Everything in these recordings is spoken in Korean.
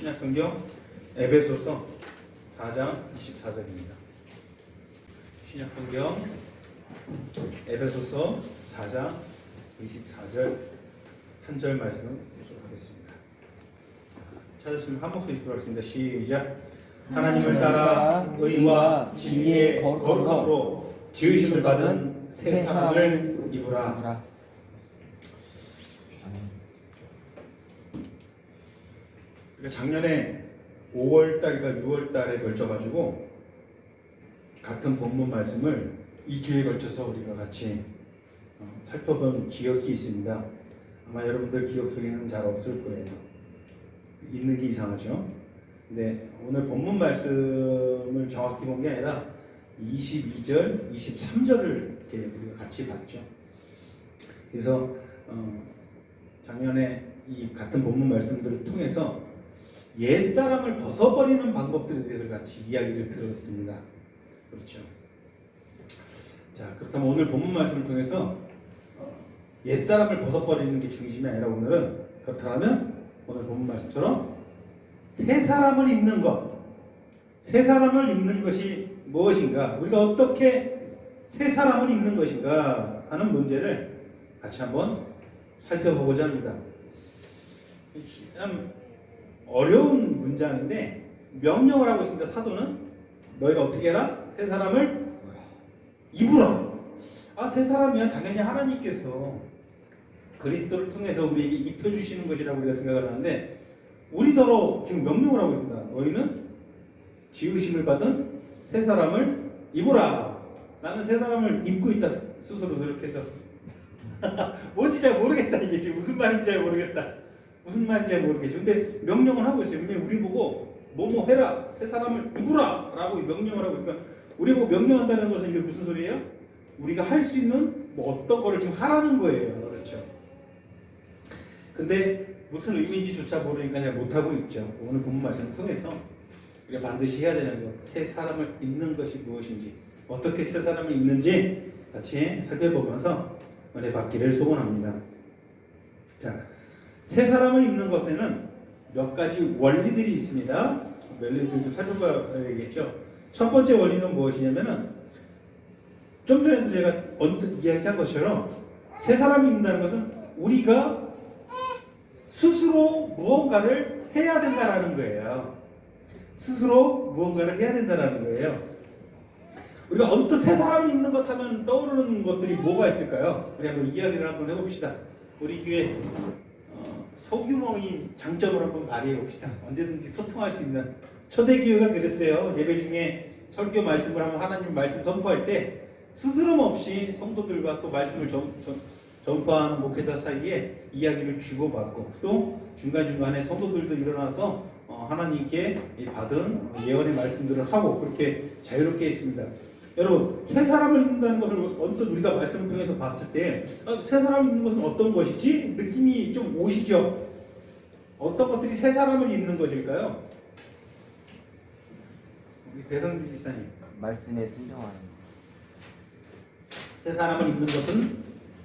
신약성경 에베소서 4장 24절입니다. 신약성경 에베소서 4장 24절 한 절 말씀을 보도록 하겠습니다. 찾으시면 한 목소리 들어가겠습니다. 시작. 하나님을 따라 의와 진리의 거룩함으로 지으심을 받은 새 사람을 입으라. 작년에 5월달과 6월달에 걸쳐가지고 같은 본문 말씀을 2주에 걸쳐서 우리가 같이 살펴본 기억이 있습니다. 아마 여러분들 기억 속에는 잘 없을 거예요. 있는 게 이상하죠. 근데 오늘 본문 말씀을 정확히 본 게 아니라 22절, 23절을 이렇게 우리가 같이 봤죠. 그래서 작년에 이 같은 본문 말씀들을 통해서 옛사람을 벗어버리는 방법들에 대해서 같이 이야기를 들었습니다. 그렇죠. 자, 그렇다면 오늘 본문 말씀을 통해서 옛사람을 벗어버리는 게 중심이 아니라 오늘은 그렇다면 오늘 본문 말씀처럼 새 사람을 입는 것, 새 사람을 입는 것이 무엇인가, 우리가 어떻게 새 사람을 입는 것인가 하는 문제를 같이 한번 살펴보고자 합니다. 참 어려운 문장인데 명령을 하고 있습니다. 사도는 너희가 어떻게 해라? 새 사람을 입으라. 새 사람이야 당연히 하나님께서 그리스도를 통해서 우리에게 입혀주시는 것이라고 우리가 생각을 하는데 우리더러 지금 명령을 하고 있습니다. 너희는 지으심을 받은 새 사람을 입으라. 나는 새 사람을 입고 있다 스스로 노력해서 뭔지 잘 모르겠다. 이게 지금 무슨 말인지 잘 모르겠다. 무슨 말인지 잘 모르겠죠. 근데 명령을 하고 있어요. 우리 보고 뭐뭐 해라, 새 사람을 입으라 라고 명령을 하고 있으니까 우리 보고 명령한다는 것은 이게 무슨 소리예요? 우리가 할 수 있는 뭐 어떤 거를 지금 하라는 거예요. 그렇죠. 근데 무슨 의미인지조차 모르니까 그냥 못하고 있죠. 오늘 본문 말씀을 통해서 우리가 반드시 해야 되는 것, 새 사람을 입는 것이 무엇인지, 어떻게 새 사람을 입는지 같이 살펴보면서 은혜 받기를 소원합니다. 자, 새 사람을 입는 것에는 몇 가지 원리들이 있습니다. 원리들 좀 살펴봐야겠죠. 첫 번째 원리는 무엇이냐면은 좀 전에도 제가 언뜻 이야기한 것처럼 새 사람이 입는다는 것은 우리가 스스로 무언가를 해야 된다라는 거예요. 스스로 무언가를 해야 된다라는 거예요. 우리가 언뜻 새 사람이 입는 것 하면 떠오르는 것들이 뭐가 있을까요? 우리 한번 이야기를 한번 해봅시다. 우리 교회 소규모인 장점을 한번 발휘해 봅시다. 언제든지 소통할 수 있는 초대교회가 그랬어요. 예배 중에 설교 말씀을 하면 하나님 말씀 선포할 때 스스럼 없이 성도들과 또 말씀을 전파하는 목회자 사이에 이야기를 주고받고 또 중간중간에 성도들도 일어나서 하나님께 받은 예언의 말씀들을 하고 그렇게 자유롭게 했습니다. 여러분, 새 사람을 입는다는 것을 언뜻 우리가 말씀을 통해서 봤을 때 새 사람을 입는 것은 어떤 것이지? 느낌이 좀 오시죠? 어떤 것들이 새 사람을 입는 것일까요? 우리 배성주 지사님. 말씀에 순종하는 새 사람을 입는 것은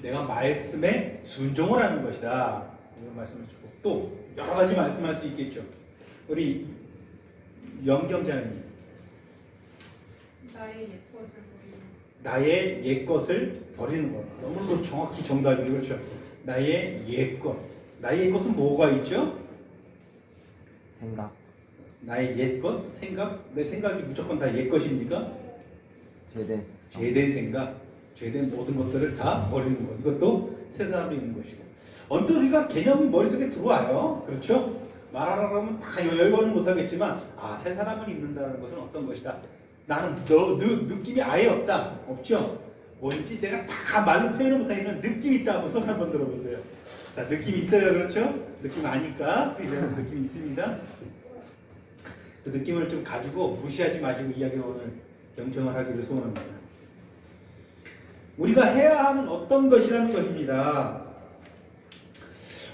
내가 말씀에 순종을 하는 것이다. 이런 말씀을 주고 또 여러 가지 말씀할 수 있겠죠. 우리 영경자님. 나의 옛것을 버리는 것. 너무도 정확히 정답이 그렇죠. 나의 옛것. 나의 옛것은 뭐가 있죠? 생각. 나의 옛것, 생각. 내 생각이 무조건 다 옛것입니까? 죄된 생각, 죄된 모든 것들을 다 버리는 것. 이것도 새 사람이 있는 것이고. 언뜻 우리가 개념이 머릿속에 들어와요. 그렇죠? 말하라고 하면 다 열거는 못하겠지만 새 사람을 입는다는 것은 어떤 것이다. 나는 느낌이 아예 없다. 없죠? 뭔지 내가 다 말로 표현을 못하겠지만 느낌이 있다. 한번 손 한번 들어보세요. 자, 느낌이 있어요. 그렇죠? 느낌 아니까 이런 느낌이 있습니다. 그 느낌을 좀 가지고 무시하지 마시고 이야기 오늘 경청을 하기를 소원합니다. 우리가 해야 하는 어떤 것이라는 것입니다.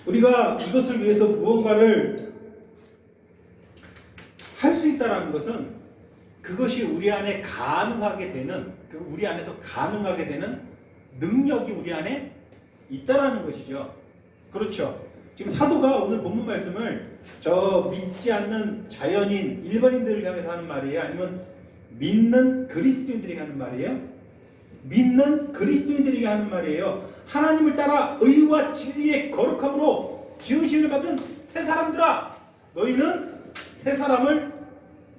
우리가 이것을 위해서 무언가를 할 수 있다는 것은 그것이 우리 안에 가능하게 되는, 우리 안에서 가능하게 되는 능력이 우리 안에 있다라는 것이죠. 그렇죠. 지금 사도가 오늘 본문 말씀을 저 믿지 않는 자연인 일반인들을 향해서 하는 말이에요? 아니면 믿는 그리스도인들에게 하는 말이에요? 믿는 그리스도인들에게 하는 말이에요. 하나님을 따라 의와 진리의 거룩함으로 지으심을 받은 새 사람들아, 너희는 새 사람을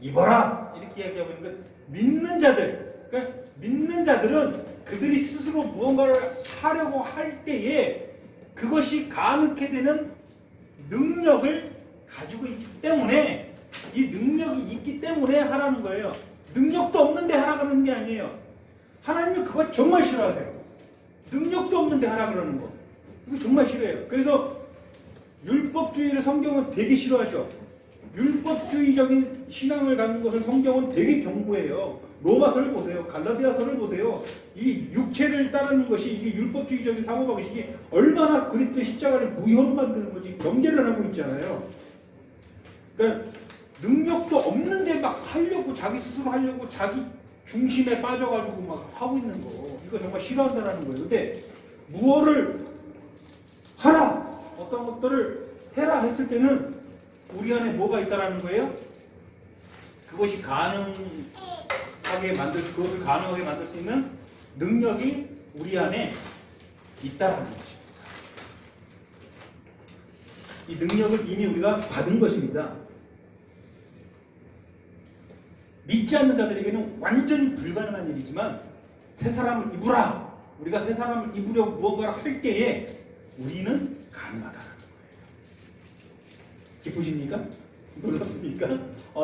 입어라. 이렇게 이야기하고 있는 것. 믿는 자들, 그러니까 믿는 자들은 그들이 스스로 무언가를 하려고 할 때에 그것이 가능케 되는 능력을 가지고 있기 때문에, 이 능력이 있기 때문에 하라는 거예요. 능력도 없는데 하라 그러는 게 아니에요. 하나님은 그거 정말 싫어하세요. 능력도 없는데 하라 그러는 거. 이거 정말 싫어해요. 그래서 율법주의를 성경은 되게 싫어하죠. 율법주의적인 신앙을 갖는 것을 성경은 되게 경고해요. 로마서를 보세요. 갈라디아서를 보세요. 이 육체를 따르는 것이, 이게 율법주의적인 사고방식이 얼마나 그리스도의 십자가를 무효로 만드는 건지 경계를 하고 있잖아요. 그러니까 능력도 없는데 막 하려고, 자기 스스로 하려고 자기 중심에 빠져가지고 막 하고 있는 거, 이거 정말 싫어한다는 거예요. 근데 무엇을 하라, 어떤 것들을 해라 했을 때는 우리 안에 뭐가 있다라는 거예요? 그것을 가능하게 만들 수 있는 능력이 우리 안에 있다라는 것입니다. 이 능력을 이미 우리가 받은 것입니다. 믿지 않는 자들에게는 완전히 불가능한 일이지만 새 사람을 입으라. 우리가 새 사람을 입으려고 무언가를 할 때에 우리는 가능하다는 거예요. 기쁘십니까? 놀랍습니까?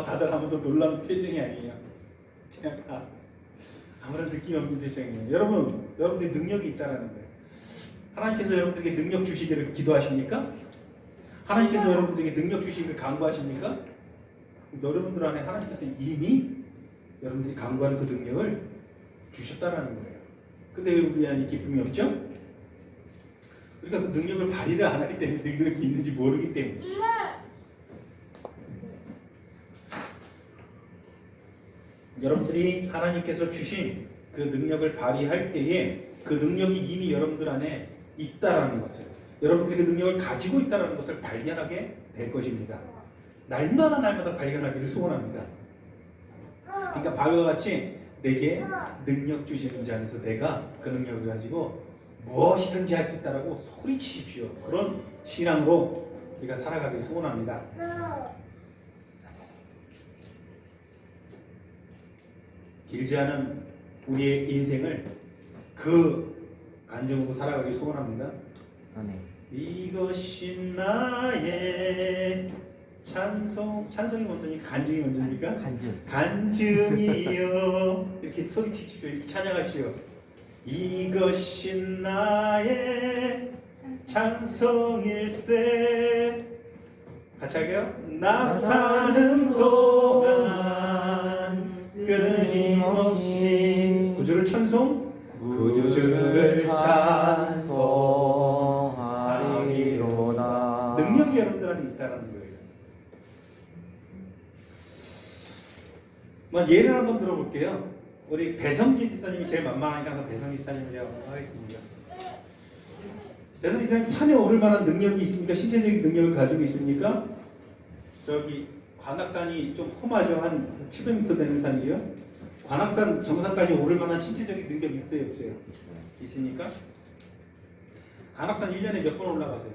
다들 아무도 놀라는 표정이 아니에요. 그냥 아무런 느낌 없는 표정이에요. 여러분들이 능력이 있다는 거예요. 하나님께서 여러분들에게 능력 주시기를 기도하십니까? 하나님께서 여러분들에게 능력 주시기를 간구하십니까? 여러분들 안에 하나님께서 이미 여러분들이 간구하는 그 능력을 주셨다는 거예요. 근데 왜 우리 안에 기쁨이 없죠? 우리가 그 능력을 발휘를 안 하기 때문에, 능력이 있는지 모르기 때문에. 여러분들이 하나님께서 주신 그 능력을 발휘할 때에 그 능력이 이미 여러분들 안에 있다라는 것을, 여러분들이 그 능력을 가지고 있다라는 것을 발견하게 될 것입니다. 날마다 발견하기를 소원합니다. 그러니까 바울과 같이 내게 능력 주시는 자 안에서 내가 그 능력을 가지고 무엇이든지 할 수 있다라고 소리치십시오. 그런 신앙으로 우리가 살아가길 소원합니다. 길지 않은 우리의 인생을 그 간증으로 살아가길 소원합니다. 아멘. 이것이 나의 찬송이 먼저니까 간증이 먼저입니까? 간증이요. 이렇게 소리치십시오. 이렇게 찬양하십시오. 이것이 나의 찬송일세. 같이 할게요. 나 사는 동안 끊임없이 구주를 찬송하리로다. 능력이 여러분들 안에 있다는 거예요. 예를 한번 들어볼게요. 우리 배성진 지사님이 제일 만만하니까 항상 배성진 지사님을 하겠습니다. 배성진 지사님 산에 오를 만한 능력이 있습니까? 신체적인 능력을 가지고 있습니까? 저기 관악산이 좀 험하죠. 한 700m 되는 산이요. 관악산 정상까지 오를 만한 신체적인 능력이 있어요? 없어요? 있으니까? 관악산 1년에 몇 번 올라가세요?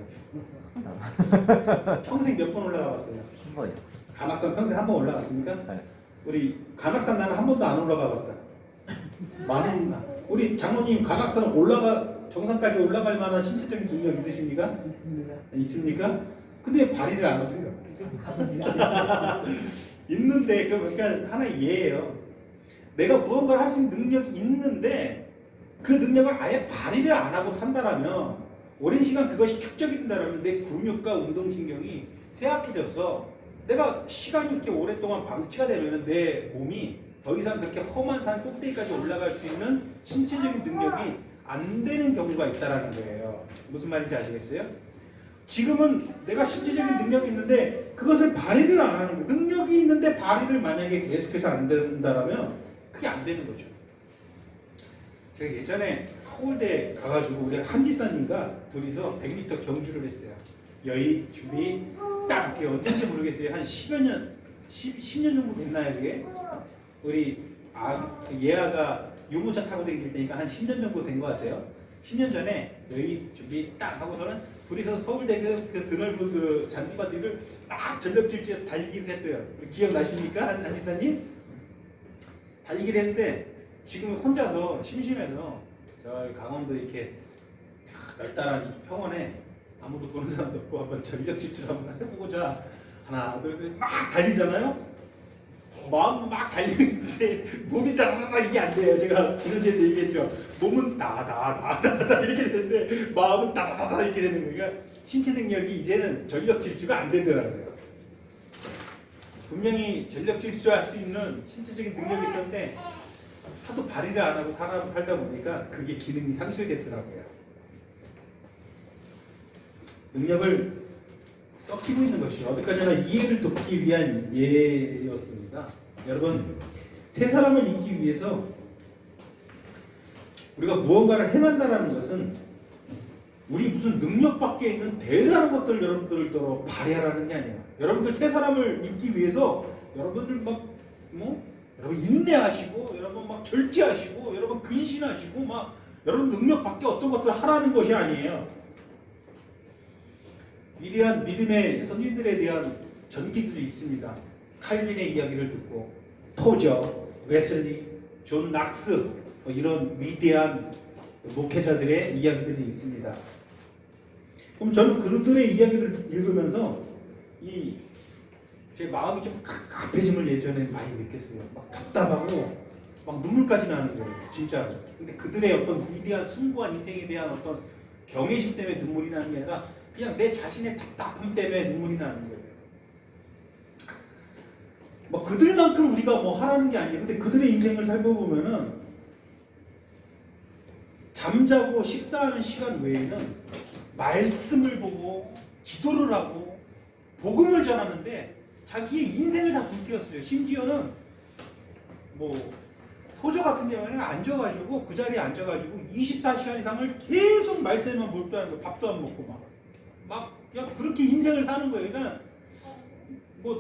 평생 몇 번 올라가봤어요? 한 번이요. 관악산 평생 한 번 올라갔습니까? 네. 우리 관악산 나는 한 번도 안 올라가봤다. 우리 장모님 관악산 정상까지 올라갈 만한 신체적인 능력 있으십니까? 있습니까? 근데 발휘를 안 하세요. 있는데 그러니까 하나의 예예요. 내가 무언가를 할 수 있는 능력이 있는데 그 능력을 아예 발휘를 안 하고 산다라면 오랜 시간 그것이 축적이 된다라면 내 근육과 운동신경이 쇠약해져서 내가 시간이 이렇게 오랫동안 방치가 되면 내 몸이 더 이상 그렇게 험한 산 꼭대기까지 올라갈 수 있는 신체적인 능력이 안 되는 경우가 있다라는 거예요. 무슨 말인지 아시겠어요? 지금은 내가 신체적인 능력이 있는데 그것을 발휘를 안 하는 거예요. 능력이 있는데 발휘를 만약에 계속해서 안 된다라면 그게 안 되는 거죠. 제가 예전에 서울대 가가지고 우리 한지사님과 둘이서 100m 경주를 했어요. 여의 준비 딱 이렇게 언제인지 모르겠어요. 한 10여 년, 10년 정도 됐나요 그게? 우리 예아가 유모차 타고 다닐 때니까 한 10년 정도 된 것 같아요. 10년 전에 여의 준비 딱 하고서는 둘이서 서울대 그 드넓은 그 잔디밭 위를 막 전력질주에서 달리기를 했어요. 기억나십니까? 한지사님? 달리기를 했는데 지금 혼자서 심심해서 저 강원도 이렇게 널따란 이 평원에 아무도 보는 사람도 없고 한번 전력질주 한번 해보고자 하나 둘 셋 막 달리잖아요. 마음은 막 달리는데 몸이 다다다 이게 안 돼요. 제가 지난주에도 얘기했죠. 몸은 다다다다다 이렇게 되는데 마음은 다다다다 이렇게 되는 거예요. 그러니까 신체 능력이 이제는 전력 질주가 안 되더라고요. 분명히 전력 질주할 수 있는 신체적인 능력이 있었는데 하도 발휘를 안 하고 살다 보니까 그게 기능이 상실됐더라고요. 능력을 썩히고 있는 것이 어디까지나 이해를 돕기 위한 예였습니다. 여러분, 세 사람을 잇기 위해서 우리가 무언가를 행한다는 것은 우리 무슨 능력 밖에 있는 대단한 것들 여러분들도 발휘하라는 게 아니에요. 여러분들 세 사람을 잇기 위해서 여러분들 여러분 인내하시고 여러분 막 절제하시고 여러분 근신하시고 막 여러분 능력 밖에 어떤 것들 하라는 것이 아니에요. 위대한 믿음의 선진들에 대한 전기들이 있습니다. 칼빈의 이야기를 듣고 토저, 웨슬리, 존 낙스 이런 위대한 목회자들의 이야기들이 있습니다. 그럼 저는 그들의 이야기를 읽으면서 제 마음이 좀 갑갑해짐을 예전에 많이 느꼈어요. 막 답답하고 막 눈물까지 나는 거예요. 진짜로. 근데 그들의 어떤 위대한 숭고한 인생에 대한 어떤 경외심 때문에 눈물이 나는 게 아니라 그냥 내 자신의 답답함 때문에 눈물이 나는 거예요. 그들만큼 우리가 하라는 게 아니에요. 근데 그들의 인생을 살펴보면은 잠자고 식사하는 시간 외에는 말씀을 보고 기도를 하고 복음을 전하는데 자기의 인생을 다 불태웠어요. 심지어는 토저 같은 경우에는 앉아가지고 그 자리에 앉아가지고 24시간 이상을 계속 말씀에만 몰두하는 거예요. 밥도 안 먹고 막 그냥 그렇게 인생을 사는 거예요. 그러니까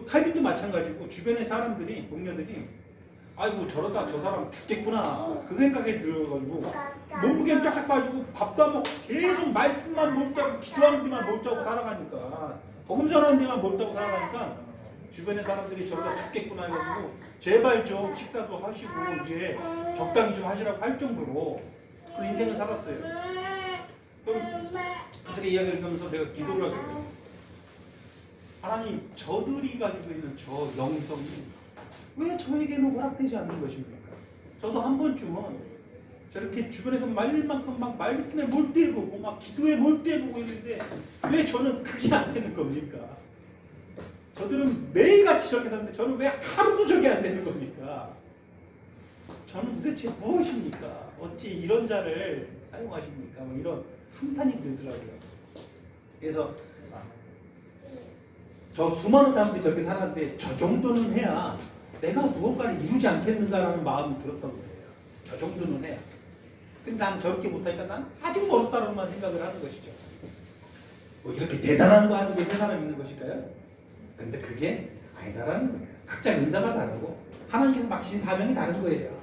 칼빈도 마찬가지고 주변의 사람들이 동료들이 아이고 저러다 저 사람 죽겠구나 그 생각에 들어가지고 몸무게 쫙쫙 빠지고 밥도 안 먹고 계속 말씀만 몰두하고 기도하는 데만 몰두하고 살아가니까 복음 전하는 데만 몰두하고 살아가니까 주변의 사람들이 저러다 죽겠구나 해가지고 제발 좀 식사도 하시고 이제 적당히 좀 하시라고 할 정도로 그런 인생을 살았어요. 그럼 그들의 이야기를 들으면서 내가 기도를 하게 돼요. 하나님, 저들이 가지고 있는 저 영성이 왜 저에게는 허락되지 않는 것입니까? 저도 한 번쯤은 저렇게 주변에서 말만큼 막 말씀에 몰두해보고 막 기도에 몰두해보고 있는데 왜 저는 그게 안 되는 겁니까? 저들은 매일같이 저렇게 하는데 저는 왜 하루도 저게 안 되는 겁니까? 저는 도대체 무엇입니까? 어찌 이런 자를 사용하십니까? 이런 한탄이 들더라고요. 그래서 저 수많은 사람들이 저렇게 살았는데 저 정도는 해야 내가 무언가를 이루지 않겠는가라는 마음이 들었던 거예요. 저 정도는 해야. 근데 난 저렇게 못하니까 난 아직 멀었다라는 생각을 하는 것이죠. 이렇게 대단한 거 하는 게 세 사람 있는 것일까요? 근데 그게 아니다라는 거예요. 각자 은사가 다르고 하나님께서 맡기신 사명이 다른 거예요.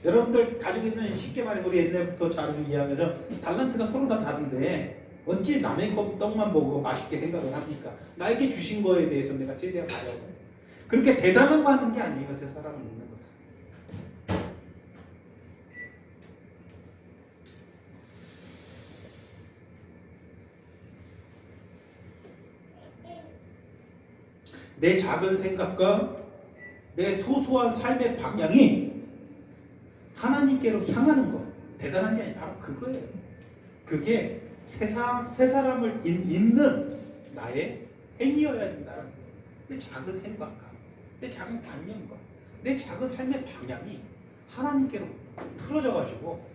여러분들 가지고 있는 쉽게 말해 우리 옛날부터 잘 이해하면서 달란트가 서로 다 다른데 어찌 남의 떡만 보고 맛있게 생각을 합니까? 나에게 주신 거에 대해서 내가 최대한 가려고. 그렇게 대단한 거 하는 게 아니에요. 세 사람을 믿는 것은. 내 작은 생각과 내 소소한 삶의 방향이 하나님께로 향하는 것. 대단한 게 아니라 바로 그거예요. 그게 세 사람을 잇는 나의 행위여야 된다는 거예요. 내 작은 생각과 내 작은 관념과 내 작은 삶의 방향이 하나님께로 틀어져가지고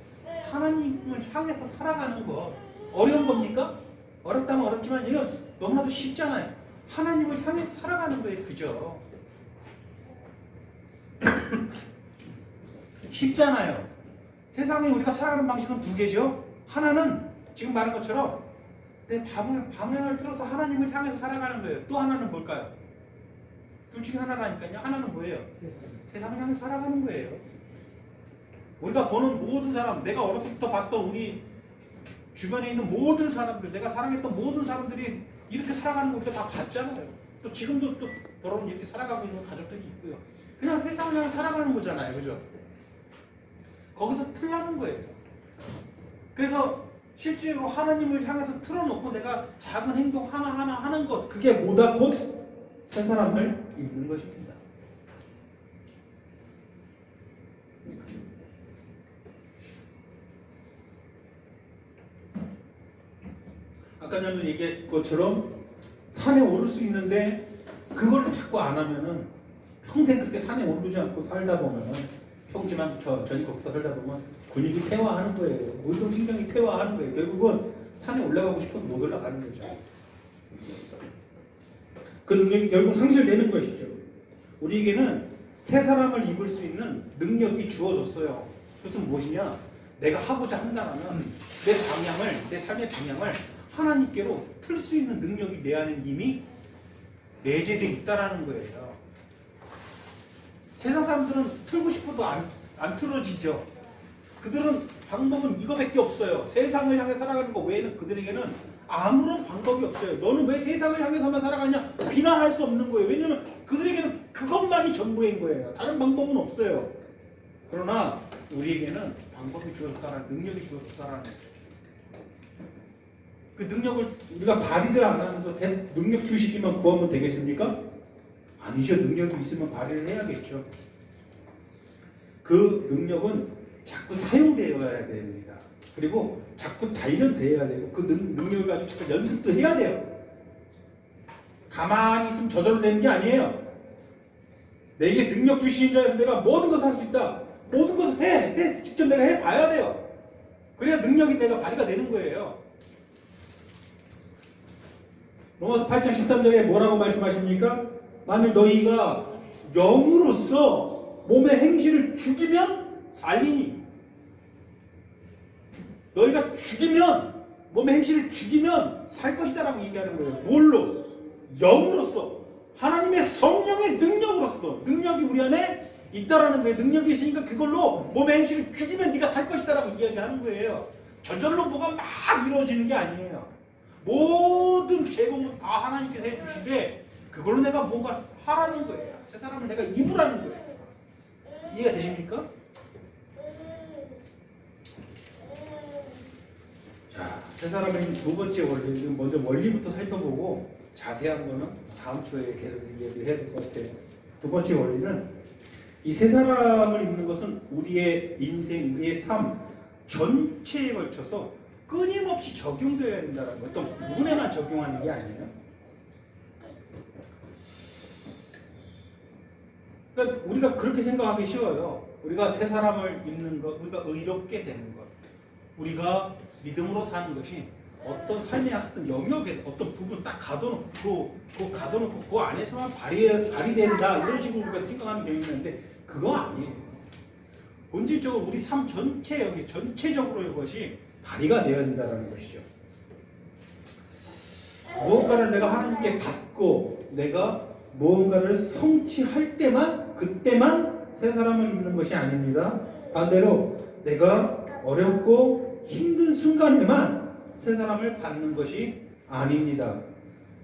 하나님을 향해서 살아가는 거 어려운 겁니까? 어렵다면 어렵지만 이건 너무나도 쉽잖아요. 하나님을 향해서 살아가는 거예요. 그죠? 쉽잖아요. 세상에 우리가 살아가는 방식은 두 개죠. 하나는 지금 말한 것처럼 내 방향을 틀어서 하나님을 향해서 살아가는 거예요. 또 하나는 뭘까요? 둘 중에 하나라니까요. 하나는 뭐예요? 세상을 향해서 살아가는 거예요. 우리가 보는 모든 사람, 내가 어렸을 때부터 봤던 우리 주변에 있는 모든 사람들, 내가 사랑했던 모든 사람들이 이렇게 살아가는 걸 다 봤잖아요. 또 지금도 또 여러분 이렇게 살아가고 있는 가족들이 있고요. 그냥 세상을 향해 살아가는 거잖아요. 그죠? 거기서 틀라는 거예요. 그래서 실제로 하나님을 향해서 틀어놓고 내가 작은 행동 하나하나 하는 것, 그게 뭐다? 곧 새 사람을 입는 것입니다. 아까 전에 얘기한 것처럼 산에 오를 수 있는데 그걸 자꾸 안 하면은 평생 그렇게 산에 오르지 않고 살다 보면은 평지만 전이 거기서 살다 보면 근육이 퇴화하는 거예요. 운동신경이 퇴화하는 거예요. 결국은 산에 올라가고 싶어도 못 올라가는 거죠. 그 능력이 결국 상실되는 것이죠. 우리에게는 새 사람을 입을 수 있는 능력이 주어졌어요. 그것은 무엇이냐? 내가 하고자 한다면 내 삶의 방향을 하나님께로 틀 수 있는 능력이 내 안에 이미 내재되어 있다는 거예요. 세상 사람들은 틀고 싶어도 안 틀어지죠. 그들은 방법은 이거밖에 없어요. 세상을 향해 살아가는 것 외에는 그들에게는 아무런 방법이 없어요. 너는 왜 세상을 향해서만 살아가냐? 비난할 수 없는 거예요. 왜냐하면 그들에게는 그것만이 전부인 거예요. 다른 방법은 없어요. 그러나 우리에게는 방법이 주어졌다는, 능력이 주어졌다는 그 능력을 우리가 발휘를 안 하면서 계속 능력 주시기만 구하면 되겠습니까? 아니죠. 능력이 있으면 발휘를 해야겠죠. 그 능력은 자꾸 사용되어야 됩니다. 그리고 자꾸 단련되어야 되고 그 능력을 가지고 자꾸 연습도 해야 돼요. 가만히 있으면 저절로 되는 게 아니에요. 내게 능력 주시는 자에서 내가 모든 것을 할 수 있다. 모든 것을 해. 직접 내가 해봐야 돼요. 그래야 능력이 내가 발휘가 되는 거예요. 로마서 8장 13절에 뭐라고 말씀하십니까? 만일 너희가 영으로서 몸의 행실을 죽이면 살리니, 너희가 죽이면, 몸의 행실을 죽이면 살 것이다라고 얘기하는 거예요. 뭘로? 영으로서, 하나님의 성령의 능력으로서. 능력이 우리 안에 있다라는 거예요. 능력이 있으니까 그걸로 몸의 행실을 죽이면 네가 살 것이다라고 이야기하는 거예요. 저절로 뭐가 막 이루어지는 게 아니에요. 모든 제공은 다 하나님께서 해주시되 그걸로 내가 뭔가 하라는 거예요. 새 사람을 내가 입으라는 거예요. 이해가 되십니까? 자, 새 사람을 입는 두 번째 원리, 먼저 원리부터 살펴보고 자세한 거는 다음 주에 계속 얘기를 해야 될 것 같아요. 두 번째 원리는 이 새 사람을 입는 것은 우리의 인생, 우리의 삶 전체에 걸쳐서 끊임없이 적용되어야 된다는 거예요. 또 누구에만 적용하는 게 아니에요. 그러니까 우리가 그렇게 생각하기 쉬워요. 우리가 새 사람을 입는 것, 우리가 의롭게 되는 것, 우리가 믿음으로 사는 것이 어떤 삶의 어떤 영역에 어떤 부분 딱 가둬놓고 그 안에서만 발휘된다 이런 식으로 우리가 생각하는 경향이 있는데 그거 아니에요. 본질적으로 우리 삶 전체 여기 전체적으로 이것이 발휘가 되어야 된다는 것이죠. 무언가를 내가 하나님께 받고 내가 무언가를 성취할 때만 그때만 새 사람을 입는 것이 아닙니다. 반대로 내가 어렵고 힘든 순간에만 새 사람을 받는 것이 아닙니다.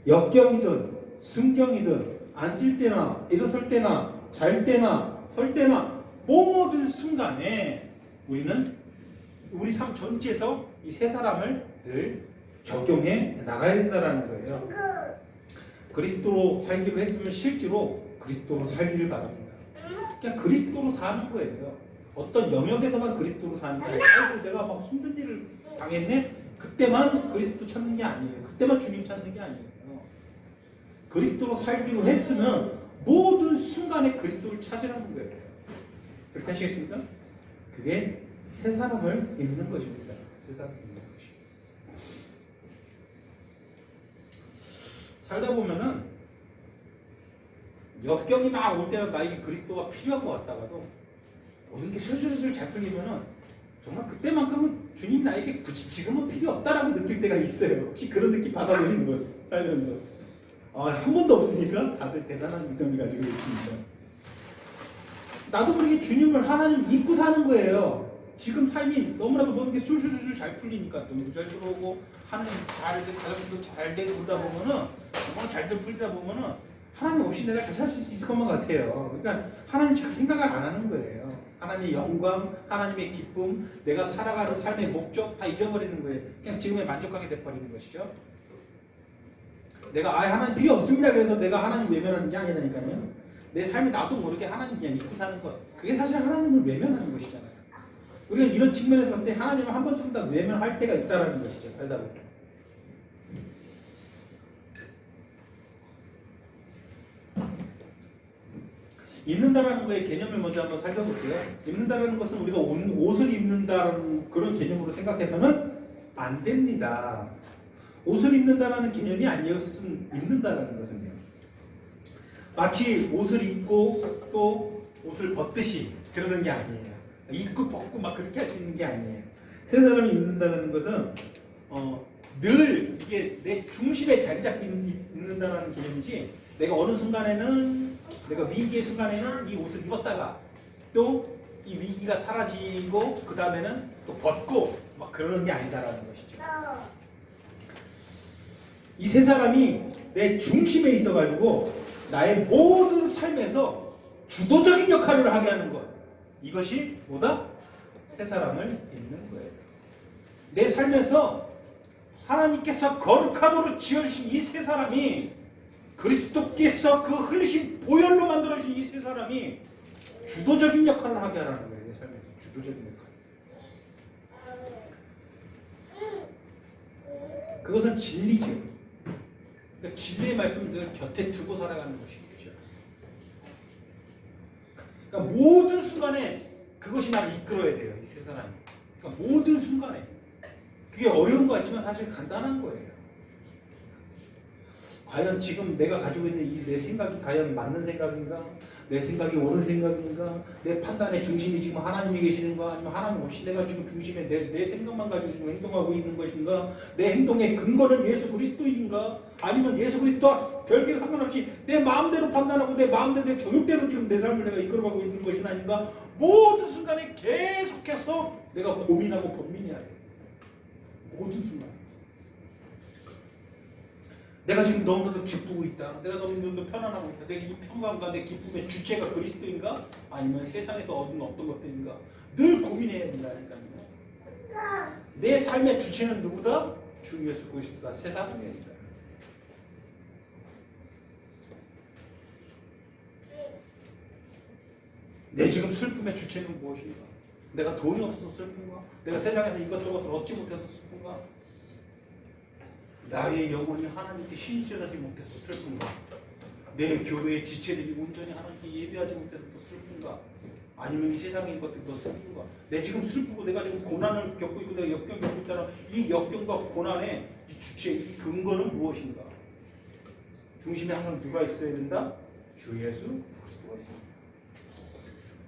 역경이든 순경이든 앉을 때나 일어설 때나 잘 때나 설 때나 모든 순간에 우리는 우리 삶 전체에서 이 새 사람을 늘 적용해 나가야 된다는 거예요. 그리스도로 살기로 했으면 실제로 그리스도로 살기를 바랍니다. 그냥 그리스도로 사는 거예요. 어떤 영역에서만 그리스도로 사는 거예요. 아이고 내가 막 힘든 일을 당했네? 그때만 그리스도 찾는 게 아니에요. 그때만 주님 찾는 게 아니에요. 그리스도로 살기로 했으면 모든 순간에 그리스도를 찾으라는 거예요. 그렇게 하시겠습니까? 그게 새 사람을 입는 것입니다. 새 사람을 입는 것이. 살다 보면은 역경이 막 올 때는 나에게 그리스도가 필요한 것 같다가도 모든 게 슬슬슬 잘 풀리면은 정말 그때만큼은 주님 나에게 굳이 지금은 필요 없다라고 느낄 때가 있어요. 혹시 그런 느낌 받아보시는 분 살면서 한 번도 없으니까 다들 대단한 믿음을 가지고 있습니다. 나도 모르게 주님을 하나님 믿고 사는 거예요. 지금 삶이 너무나도 모든 게 술술술 잘 풀리니까 돈도 잘 들어오고 하는 가정도 잘 되고 그러다 보면은 정말 잘들 풀리다 보면은 하나님 없이 내가 잘 살 수 있을 것만 같아요. 그러니까 하나님 잘 생각을 안 하는 거예요. 하나님의 영광, 하나님의 기쁨, 내가 살아가는 삶의 목적 다 잊어버리는 거예요. 그냥 지금에 만족하게 돼버리는 것이죠. 내가 하나님 필요 없습니다. 그래서 내가 하나님 외면하는 게 아니라니까요. 내 삶이 나도 모르게 하나님 그냥 믿고 사는 것. 그게 사실 하나님을 외면하는 것이잖아요. 우리가 이런 측면에서 볼 때 하나님을 한 번쯤 다 외면할 때가 있다는 것이죠. 살다 보면. 입는다라는 거의 개념을 먼저 한번 살펴볼게요. 입는다라는 것은 우리가 옷을 입는다는 그런 개념으로 생각해서는 안 됩니다. 옷을 입는다라는 개념이 아니었으면 입는다라는 것은요. 마치 옷을 입고 또 옷을 벗듯이 그러는 게 아니에요. 입고 벗고 막 그렇게 할 수 있는 게 아니에요. 세 사람이 입는다는 것은 늘 이게 내 중심에 자리 잡고 입는다는 개념이지. 내가 어느 순간에는 내가 위기의 순간에는 이 옷을 입었다가 또 이 위기가 사라지고 그 다음에는 또 벗고 막 그러는 게 아니다라는 것이죠. 이 세 사람이 내 중심에 있어가지고 나의 모든 삶에서 주도적인 역할을 하게 하는 것. 이것이 뭐다? 세 사람을 입는 거예요. 내 삶에서 하나님께서 거룩함으로 지어주신 이 세 사람이 그리스도께서 그 흘리신 보혈로 만들어주신 이 세 사람이 주도적인 역할을 하게 하라는 거예요. 내 삶에서 주도적인 역할. 그것은 진리죠. 그러니까 진리의 말씀을 늘 곁에 두고 살아가는 것이겠죠. 그러니까 모든 순간에 그것이 나를 이끌어야 돼요. 이 세 사람이. 그러니까 모든 순간에. 그게 어려운 것 같지만 사실 간단한 거예요. 과연 지금 내가 가지고 있는 이 내 생각이 과연 맞는 생각인가? 내 생각이 옳은 생각인가? 내 판단의 중심이 지금 하나님이 계시는가? 아니면 하나님 없이 내가 지금 중심에 내 생각만 가지고 지금 행동하고 있는 것인가? 내 행동의 근거는 예수 그리스도인가? 아니면 예수 그리스도와 별개로 상관없이 내 마음대로 판단하고 내 마음대로 내 조율대로 지금 내 삶을 내가 이끌어가고 있는 것이 아닌가? 모든 순간에 계속해서 내가 고민하고 번민해야 돼. 모든 순간. 내가 지금 너무나도 기쁘고 있다. 내가 너무나도 편안하고 있다. 내가 이 평강과 내 기쁨의 주체가 그리스도인가? 아니면 세상에서 얻은 어떤 것들인가? 늘 고민해야 된다니까요. 내 삶의 주체는 누구다? 주 예수 그리스도다. 세상이 아니다. 내 지금 슬픔의 주체는 무엇인가? 내가 돈이 없어서 슬픈가? 내가 세상에서 이것저것을 얻지 못해서 슬픈가? 나의 영혼이 하나님께 신실하지 못해서 슬픈가? 내 교회의 지체들이 온전히 하나님께 예배하지 못해서 더 슬픈가? 아니면 이 세상의 것들이 더 슬픈가? 내 지금 슬프고 내가 지금 고난을 겪고 있고 내가 역경 겪고 있다는 이 역경과 고난의 이 주체, 이 근거는 무엇인가? 중심에 항상 누가 있어야 된다? 주 예수 그리스도가 있습니다.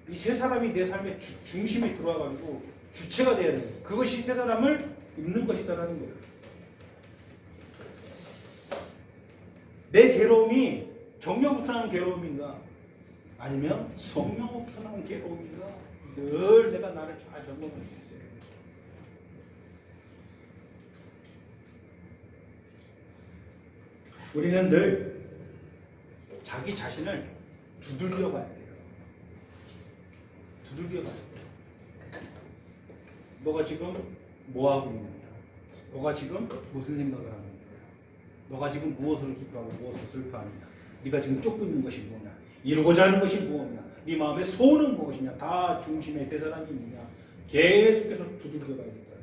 이 세 사람이 내 삶의 중심에 들어와가지고 주체가 되어야 돼요. 그것이 세 사람을 입는 것이다라는 거예요. 내 괴로움이 정령부터 나는 괴로움인가? 아니면 성령부터 나는 괴로움인가? 늘 내가 나를 잘 점검할 수 있어요. 우리는 늘 자기 자신을 두들겨 봐야 돼요. 두들겨 봐야 돼요. 너가 지금 뭐 하고 있는가? 너가 지금 무슨 생각을 하는 거야? 너가 지금 무엇을 기뻐하고 무엇을 슬퍼하느냐? 네가 지금 쫓고 있는 것이 뭐냐? 이루고자 하는 것이 무엇이냐? 네 마음의 소원은 무엇이냐? 다 중심에 세 사람이 있느냐? 계속해서 두들겨 봐야겠다.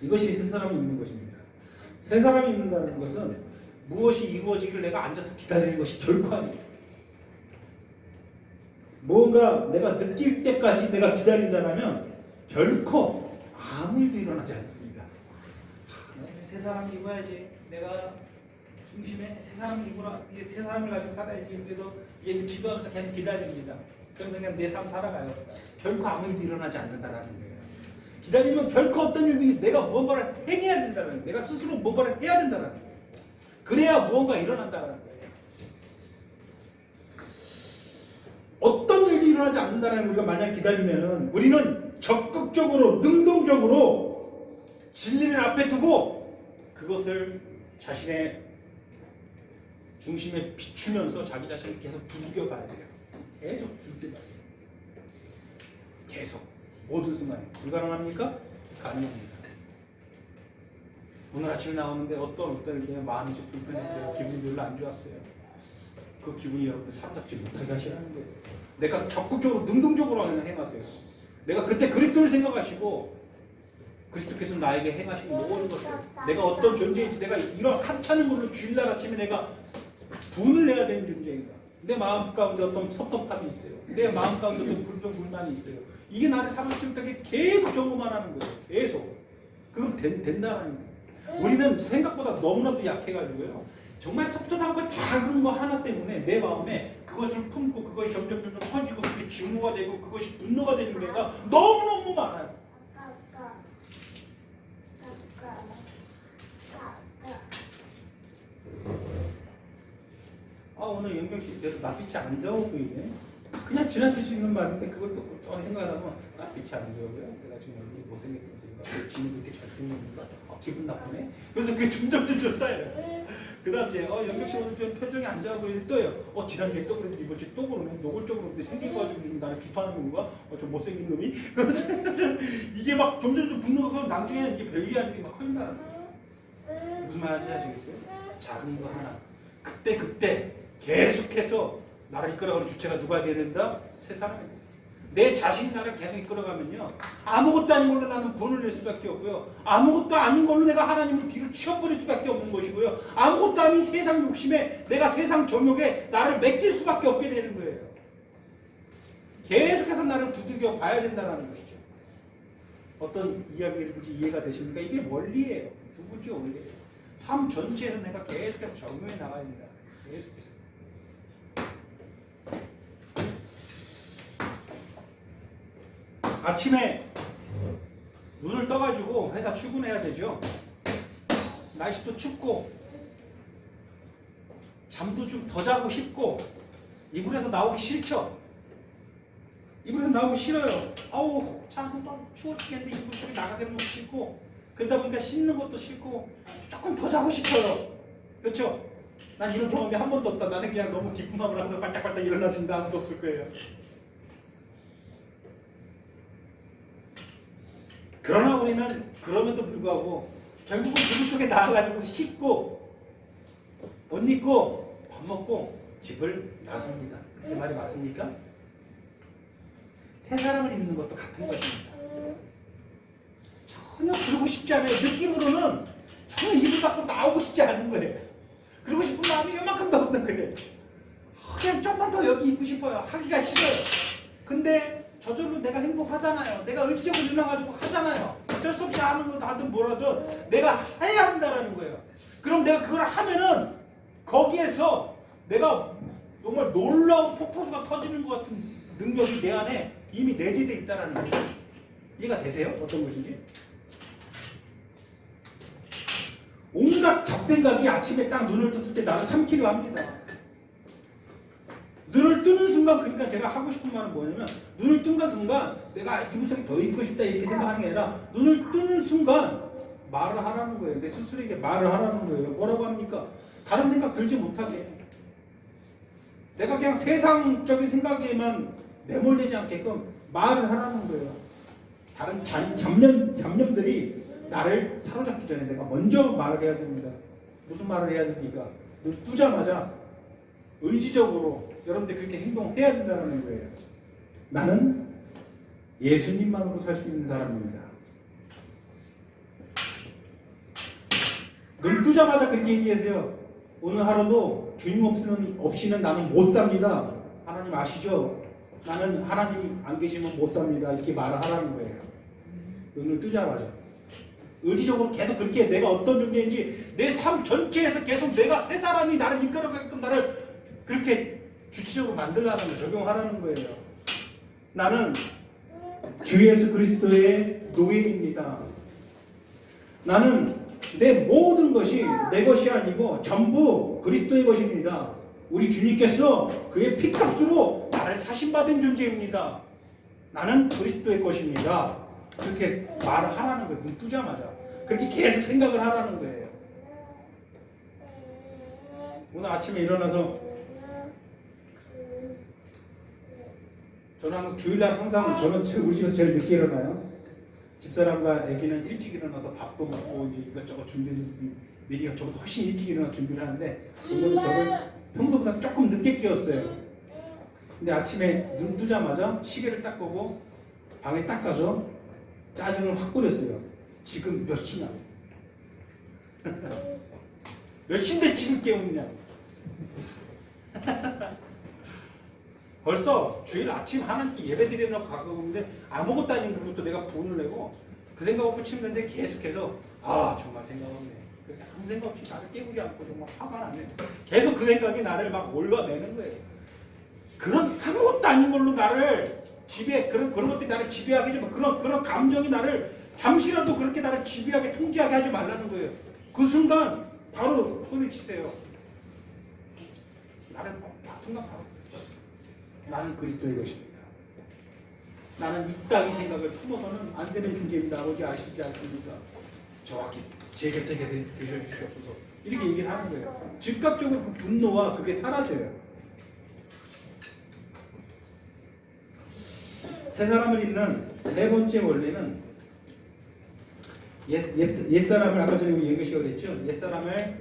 이것이 세 사람이 있는 것입니다. 세 사람이 있는다는 것은 무엇이 이루어지기를 내가 앉아서 기다리는 것이 결코 아니에요. 뭔가 내가 느낄 때까지 내가 기다린다면 결코 아무 일도 일어나지 않습니다. 세 사람이 입어야지. 내가 중심에 세 사람이 입으라. 이게 세 사람을 가지고 살아야지. 그래서 얘들 기도하면서 계속 기다립니다. 그냥 내 삶 살아가요. 결코 아무 일도 일어나지 않는다라는 거예요. 기다리면 결코 어떤 일도 내가 무언가를 행해야 된다는 거예요. 내가 스스로 무언가를 해야 된다는 거예요. 그래야 무언가 일어난다는 거예요. 어떤 일이 일어나지 않는다는 우리가 만약 기다리면은 우리는 적극적으로 능동적으로 진리를 앞에 두고 그것을 자신의 중심에 비추면서 자기 자신을 계속 두들겨봐야 돼요. 계속 두들겨봐야 돼요. 계속 모든 순간에. 불가능합니까? 가능합니다. 오늘 아침에 나오는데 어떤 그냥 마음이 좀 불편했어요. 기분이 별로 안 좋았어요. 그 기분이 여러분들 사로잡지 못하게 하시라는 거예요. 내가 적극적으로 능동적으로 행하세요. 내가 그때 그리스도를 생각하시고 그리스도께서 나에게 행하신 모든 것을 내가 어떤 존재인지 내가 이런 하찮은 걸로 주일날 아침에 내가 분을 내야 되는 존재인가. 내 마음 가운데 어떤 섭섭함이 있어요. 내 마음 가운데 어떤 불평 불만이 있어요. 이게 나를 사로잡지 못하게 계속 점검만 하는 거예요. 계속. 그럼 된다는 거예요. 우리는 생각보다 너무나도 약해가지고요. 정말 섭섭한 거 작은 거 하나 때문에 내 마음에 그것을 품고 그것이 점점 커지고 그게 증오가 되고 그것이 분노가 되는 게가 너무너무 많아요. 오늘 영경씨 그래서 낯빛이 안 좋아 보이네. 그냥 지나칠 수 있는 말인데 그걸 또 생각하면 낯빛이 안 좋아요. 내가 지금 얼굴이 못생겼으니까 지금 그렇게 잘생겼는가? 기분 나쁘네. 그래서 그게 점점 쌓여요. 그 다음 주에 영경씨 오늘 좀 표정이 안 좋아 보이는데 또요. 지난주에 또 그랬는데 이번 주에 또 그러네. 노골적으로 생겨가지고 나를 비판하는 건가? 저 못생긴 놈이? 그래서 이게 막 점점 분노가 나중에는 이게 별게 게 막 커진다는 거예요. 무슨 말인지 아시겠어요? 작은 거 하나. 그때 계속해서 나를 이끌어가는 주체가 누가 돼야 된다? 세 사람입니다. 내 자신이 나를 계속 이끌어가면요. 아무것도 아닌 걸로 나는 분을 낼 수밖에 없고요. 아무것도 아닌 걸로 내가 하나님을 뒤로 치워버릴 수밖에 없는 것이고요. 아무것도 아닌 세상 욕심에 내가 세상 정욕에 나를 맡길 수밖에 없게 되는 거예요. 계속해서 나를 두들겨 봐야 된다는 것이죠. 어떤 이야기인지 이해가 되십니까? 이게 원리예요. 누구죠? 원리예요. 삶 전체에서 내가 계속해서 적용해 나가야 된다. 계속해서. 아침에 눈을 떠가지고 회사 출근해야 되죠. 날씨도 춥고 잠도 좀 더 자고 싶고 이불에서 나오기 싫죠. 이불에서 나오기 싫어요. 참 추워 죽겠는데 이불 속에 나가기는 너무 싫고 그러다 보니까 씻는 것도 싫고 조금 더 자고 싶어요. 그렇죠? 난 이런 경험이 한 번도 없다. 나는 그냥 너무 깊은 마음을 하면서 빨딱빨딱 일어나준다. 아무도 없을 거예요. 그러나 우리는 그럼에도 불구하고 결국은 이불 속에 나와가지고 씻고 옷 입고 밥 먹고 집을 나섭니다. 제 말이 맞습니까? 새 사람을 입는 것도 같은 것입니다. 전혀 그러고 싶지 않아요. 느낌으로는 전혀 이불 밖으로 나오고 싶지 않은 거예요. 그러고 싶은 마음이 요만큼도 없는 거예요. 그냥 좀만 더 여기 있고 싶어요. 하기가 싫어요. 근데 저절로 내가 행복하잖아요. 내가 의지적으로 일어나가지고 하잖아요. 어쩔 수 없이 하는 거 하든 뭐라든 내가 해야 한다는 거예요. 그럼 내가 그걸 하면은 거기에서 내가 정말 놀라운 폭포수가 터지는 것 같은 능력이 내 안에 이미 내재되어 있다는 거예요. 이해가 되세요? 어떤 것인지? 온갖 잡생각이 아침에 딱 눈을 떴을 때 나를 삼키려 합니다. 눈을 뜨는 순간 그러니까 제가 하고 싶은 말은 뭐냐면 눈을 뜬 순간 내가 이불 속에 더 있고 싶다 이렇게 생각하는 게 아니라 눈을 뜨는 순간 말을 하라는 거예요. 내 스스로에게 말을 하라는 거예요. 뭐라고 합니까? 다른 생각 들지 못하게. 내가 그냥 세상적인 생각에만 내몰리지 않게끔 말을 하라는 거예요. 다른 잡념들이 나를 사로잡기 전에 내가 먼저 말을 해야 됩니다. 무슨 말을 해야 됩니까? 눈 뜨자마자 의지적으로 여러분들 그렇게 행동해야 된다는 거예요. 나는 예수님만으로 살 수 있는 사람입니다. 눈 뜨자마자 그렇게 얘기하세요. 오늘 하루도 주님 없이는 나는 못 삽니다. 하나님 아시죠? 나는 하나님 안 계시면 못 삽니다. 이렇게 말을 하라는 거예요. 눈을 뜨자마자. 의지적으로 계속 그렇게 내가 어떤 존재인지 내 삶 전체에서 계속 내가 새 사람이 나를 이끌어가게끔 나를 그렇게 주체적으로 만들라는 거 적용하라는 거예요. 나는 주 예수 그리스도의 노예입니다. 나는 내 모든 것이 내 것이 아니고 전부 그리스도의 것입니다. 우리 주님께서 그의 피값으로 나를 사신받은 존재입니다. 나는 그리스도의 것입니다. 그렇게 말을 하라는 거예요. 눈 뜨자마자. 그렇게 계속 생각을 하라는 거예요. 오늘 아침에 일어나서 저는 항상 주일날 저는 우리 집에서 제일 늦게 일어나요. 집사람과 아기는 일찍 일어나서 밥도 먹고 이제 이것저것 미리 저보다 훨씬 일찍 일어나 준비를 하는데 오늘은 저는 평소보다 조금 늦게 깨웠어요. 근데 아침에 눈 뜨자마자 시계를 딱 보고 방에 딱 가서 짜증을 확 뿌렸어요. 지금 몇 시냐? 몇 시인데 지금 깨우느냐? 벌써 주일 아침 하나님께 예배드리려고 가고 있는데 아무것도 아닌 것부터 내가 분을 내고 그 생각을 치는데 계속해서 정말 생각 없네. 아무 생각 없이 나를 깨우지 않고 정말 화가 나네. 계속 그 생각이 나를 막 올가매는 거예요. 그런 아무것도 아닌 걸로 나를 그런 것들이 나를 지배하게 하지 마. 그런 감정이 나를 잠시라도 그렇게 나를 지배하게 통제하게 하지 말라는 거예요. 그 순간 바로 소리치세요. 순간 바로 나는 그리스도의 것입니다. 나는 이 땅의 생각을 품어서는 안 되는 존재입니다. 아버지 아시지 않습니까? 정확히 제 곁에 계셔주시옵소서. 이렇게 얘기를 하는 거예요. 즉각적으로 그 분노와 그게 사라져요. 새 사람을 잇는 세 번째 원리는 옛사람을 아까 전에 우리 얘기 시작했죠. 옛사람을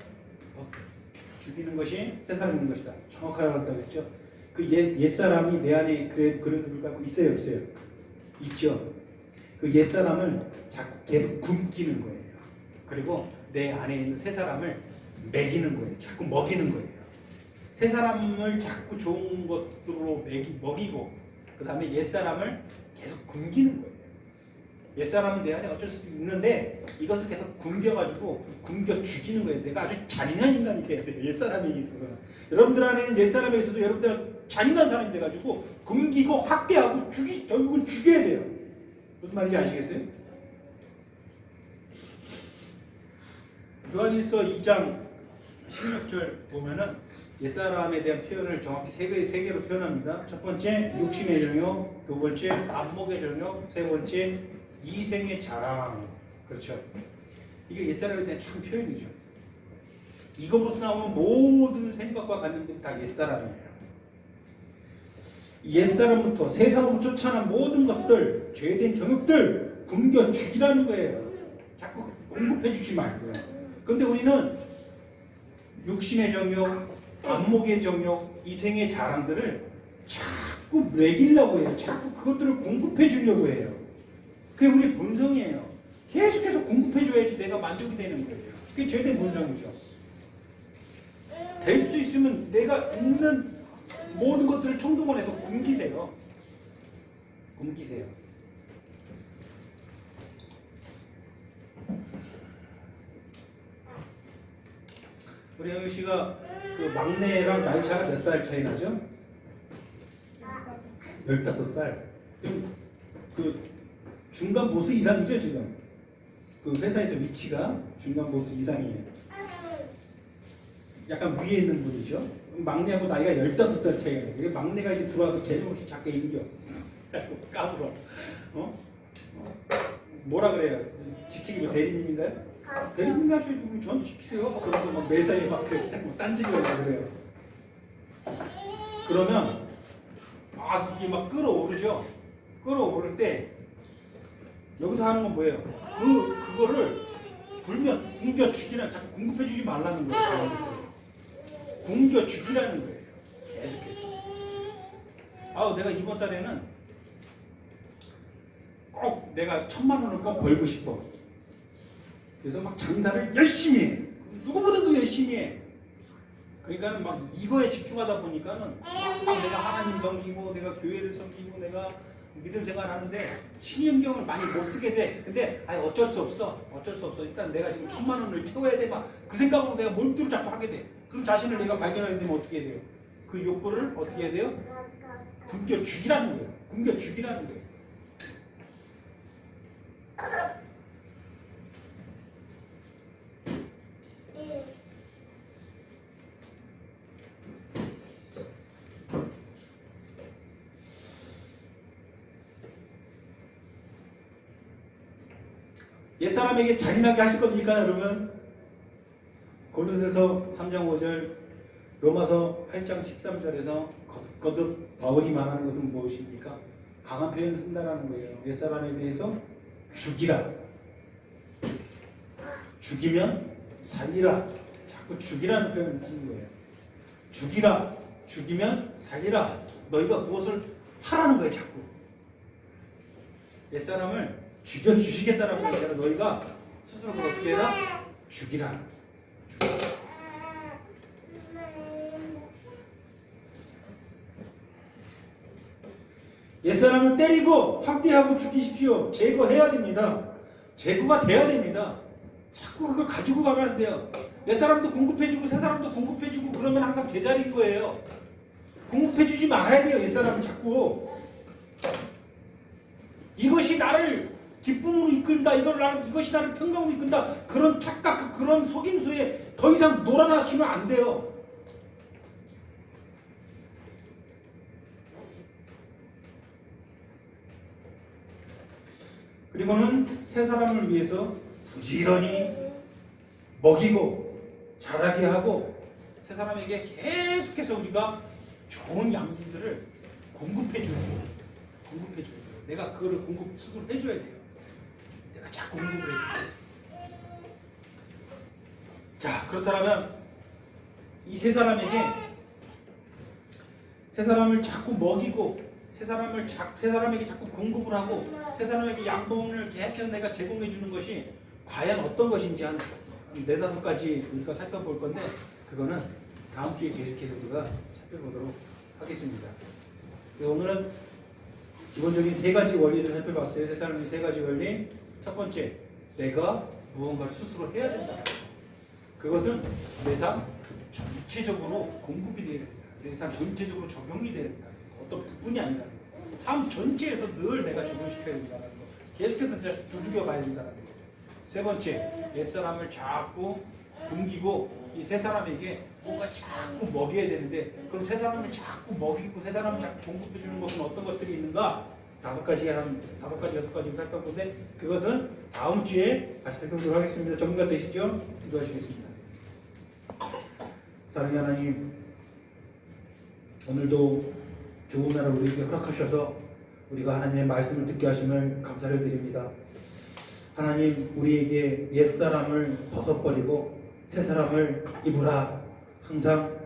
죽이는 것이 새 사람인 것이다. 정확하게 말했다고 했죠. 그 옛사람이 내 안에 그래도 불구하고 있어요, 없어요? 있죠. 그 옛사람을 계속 굶기는 거예요. 그리고 내 안에 있는 새 사람을 먹이는 거예요. 자꾸 먹이는 거예요. 새 사람을 자꾸 좋은 것으로 먹이고 그 다음에 옛사람을 계속 굶기는 거예요. 옛사람은 내 안에 어쩔 수 있는데 이것을 계속 굶겨가지고 굶겨 죽이는 거예요. 내가 아주 잔인한 인간이 돼야 돼요. 옛사람에 있어서는. 여러분들 안에는 옛사람에 있어서 여러분들은 잔인한 사람이 돼가지고 굶기고 학대하고 결국은 죽여야 돼요. 무슨 말인지 아시겠어요? 요한일서 2장 16절 보면은 옛사람에 대한 표현을 정확히 세 개로 표현합니다. 첫 번째 육신의 정욕, 두 번째 안목의 정욕, 세 번째 이생의 자랑. 그렇죠. 이게 옛사람에 대한 참 표현이죠. 이거부터 나오는 모든 생각과 관념들이 다 옛사람이에요. 옛사람부터 세상으로 쫓아난 모든 것들, 죄된 정욕들 굶겨 죽이라는 거예요. 자꾸 공급해 주지 말고요. 그런데 우리는 육신의 정욕, 안목의 정욕, 이생의 자랑들을 자꾸 먹이려고 해요. 자꾸 그것들을 공급해 주려고 해요. 그게 우리 본성이에요. 계속해서 공급해 줘야지 내가 만족이 되는 거예요. 그게 죄된 본성이죠. 될 수 있으면 내가 있는 모든 것들을 총동원해서 굶기세요. 굶기세요. 우리 영희 씨가 그 막내랑 나이 차가 몇 살 차이 나죠? 15살. 그 중간 보스 이상이죠 지금? 그 회사에서 위치가 중간 보스 이상이에요. 약간 위에 있는 분이죠. 막내하고 나이가 15살 차이가 나요. 이게 막내가 이제 들어와서 제정없이 자꾸 인겨. 까불어. 뭐라 그래요? 직책이 뭐 대리님인가요? 대리님 하셔야지 전 시키세요. 그래서 막 매사에 막 그렇게 자꾸 딴지려고 그래요. 그러면 이게 막 끌어오르죠. 끌어오를 때 여기서 하는 건 뭐예요? 그거를 굶겨 죽이라는, 자꾸 공급해주지 말라는 거예요. 굶겨 죽이라는 거예요. 계속해서. 내가 이번 달에는 꼭 내가 1000만 원을 꼭 벌고 싶어. 그래서 막 장사를 열심히 해. 누구보다도 열심히 해. 그러니까 막 이거에 집중하다 보니까는 막 내가 하나님 섬기고 내가 교회를 섬기고 내가 믿음 생활하는데 신경을 많이 못 쓰게 돼. 근데 어쩔 수 없어. 일단 내가 지금 1000만 원을 채워야 돼. 막 그 생각으로 내가 몰두를 자꾸 하게 돼. 그럼 자신을 내가 발견하게 되면 어떻게 돼요? 그 욕구를 어떻게 해야 돼요? 굶겨 죽이라는 거예요. 굶겨 죽이라는 거예요. 옛사람에게 잔인하게 하실 겁니까, 여러분? 골로새서 3장 5절, 로마서 8장 13절에서 거듭 바울이 말하는 것은 무엇입니까? 강한 표현을 쓴다는 거예요. 옛사람에 대해서 죽이라. 죽이면 살리라. 자꾸 죽이라는 표현을 쓰는 거예요. 죽이라. 죽이면 살리라. 너희가 무엇을 하라는 거예요, 자꾸. 옛사람을 죽여주시겠다라고 하니까 너희가 스스로 어떻게 해라? 죽이라. 옛사람을 때리고 학대하고 죽이십시오. 제거해야 됩니다. 제거가 돼야 됩니다. 자꾸 그걸 가지고 가면 안 돼요. 옛사람도 공급해주고 새사람도 공급해주고 그러면 항상 제자리일 거예요. 공급해주지 말아야 돼요. 옛사람은 자꾸. 이것이 나를 기쁨으로 이끈다. 이것이 나를 평강으로 이끈다. 그런 착각, 그런 속임수에 더 이상 놀아나시면 안 돼요. 그리고는 새 사람을 위해서 부지런히 먹이고 자라게 하고 새 사람에게 계속해서 우리가 좋은 양분들을 공급해줘야 돼요. 공급해줘야 돼요. 내가 그거를 스스로 해줘야 돼요. 내가 자꾸 공급을 해줘요. 자, 그렇다면 이 세 사람에게 세 사람을 자꾸 먹이고 세 사람에게 자꾸 공급을 하고 세 사람에게 양분을 계속해서 내가 제공해 주는 것이 과연 어떤 것인지 한 4-5가지 우리가 살펴볼 건데 그거는 다음 주에 계속해서 우리가 살펴보도록 하겠습니다. 오늘은 기본적인 3가지 원리를 살펴봤어요. 세 사람의 3가지 원리. 첫 번째, 내가 무언가를 스스로 해야 된다. 그것은 내 삶 전체적으로 공급이 되어야 된다. 내 삶 전체적으로 적용이 되어야 된다. 어떤 부분이 아니라 삶 전체에서 늘 내가 적용시켜야 된다는 거. 계속해서 두들겨 봐야 된다는 거. 세 번째, 옛사람을 자꾸 굶기고 이 세 사람에게 뭔가 자꾸 먹여야 되는데 그럼 세 사람을 자꾸 먹이고 세 사람을 자꾸 공급해 주는 것은 어떤 것들이 있는가? 5가지, 6가지 살펴보는데 그것은 다음 주에 다시 살펴보도록 하겠습니다. 정리가 되시죠? 기도하시겠습니다. 사랑의 하나님, 오늘도 좋은 날을 우리에게 허락하셔서 우리가 하나님의 말씀을 듣게 하심을 감사를 드립니다. 하나님, 우리에게 옛사람을 벗어버리고 새사람을 입으라. 항상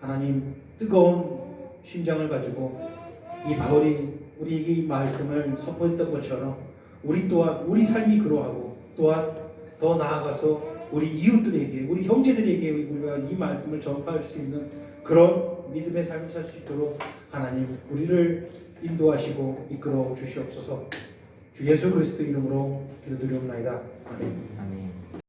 하나님 뜨거운 심장을 가지고 이 바울이 우리에게 이 말씀을 선포했던 것처럼 우리 또한 우리 삶이 그러하고 또한 더 나아가서 우리 이웃들에게 우리 형제들에게 우리가 이 말씀을 전파할 수 있는 그런 믿음의 삶을 살 수 있도록 하나님 우리를 인도하시고 이끌어 주시옵소서. 주 예수 그리스도 이름으로 기도드리옵나이다. 아멘. 아멘.